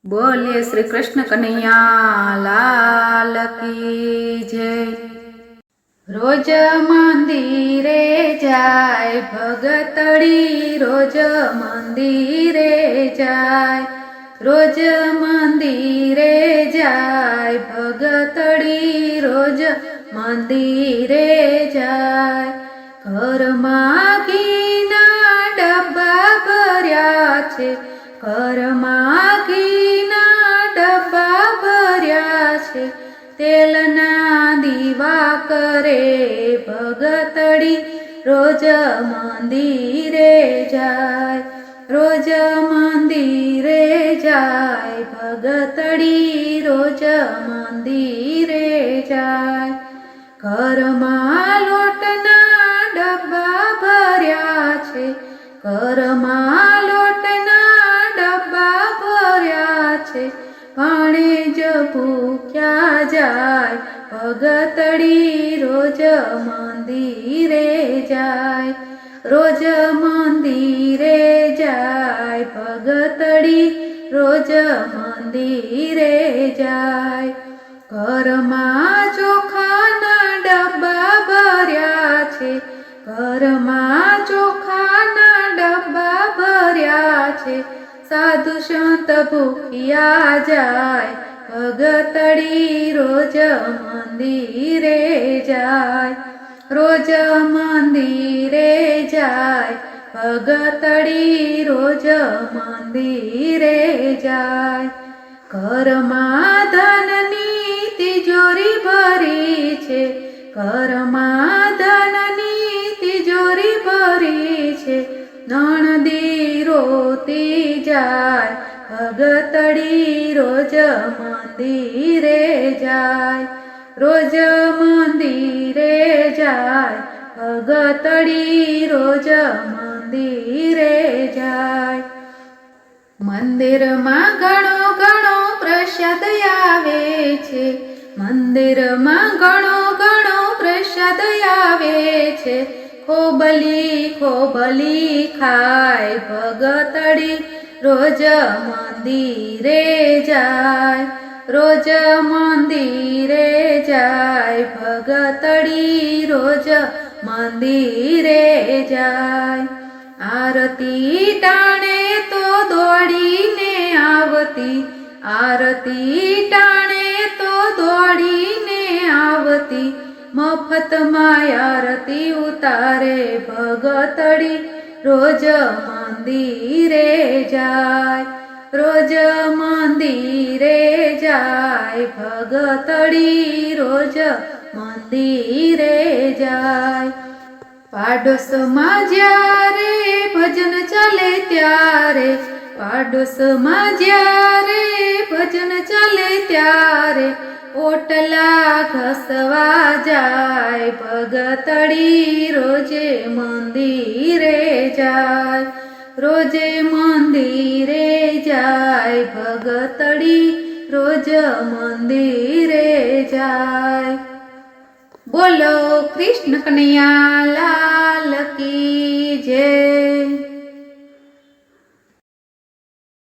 बोलिए श्री कृष्ण कन्हैया लाल की जय। रोज मंदिरे जाय भगतड़ी, रोज मंदिरे जाय, रोज मंदिरे जाय भगतड़ी, रोज मंदिरे जाय। घरमां घीना डब्बा भर्या छे, घरमां घीना डब्बा भर्या छे, तेलना दीवा करे भगतड़ी, रोज मंदिरे जाय, रोज मंदिरे जाय भगतड़ी, रोज मंदिरे जाय। घरमां लोटना डब्बा भर्या छे, घरमां लोटना डब्बा भर्या छे, भाणेज भूख्या जाय भगतड़ी, रोज मंदिरे जाय, रोज मंदिरे जाय भगतड़ी, रोज मंदिरे जाय। घरमां चोखाना डब्बा भर्या छे, घरमां चोखाना डब्बा भर्या छे, साधु संत भूखिया जाय भगतड़ी, रोज मंदिरे जाय, रोज मंदिरे जाय भगतड़ी, रोज मंदिरे जाय। घरमां धननी तिजोरी भरी छे, घरमां धननी तिजोरी भरी छे, नणदी रोती जाय भगतड़ी, रोज मंदिरे जाय, रोज मंदिरे जाय भगतड़ी, रोज मंदिरे जाय। मंदिर में घणो घणो प्रसाद आवे छे, मंदिर में घणो घणो प्रसाद आवे छे, खोबली खोबली खाय भगतड़ी, रोज मंदिरे जाय, रोज मंदिरे जाय भगतड़ी, रोज मंदिरे जाय। आरती टाणे तो दौड़ीने आवती, आरती टाणे तो दौड़ीने आवती, मफत मां आरती उतारे भगतड़ी, रोज मंदिरे जाय, रोज मंदिरे जाय भगतड़ी, रोज मंदिरे जाय। पाडोशमां ज्यारे भजन चाले त्यारे, पाडोशमां ज्यारे भजन चाले त्यारे, ओटला घसवा जाय भगतड़ी, रोजे मंदिरे जाय, रोजे मंदिरे जाय भगतड़ी, रोज मंदिरे जाय। बोलो कृष्ण कन्हैया लाल की जय।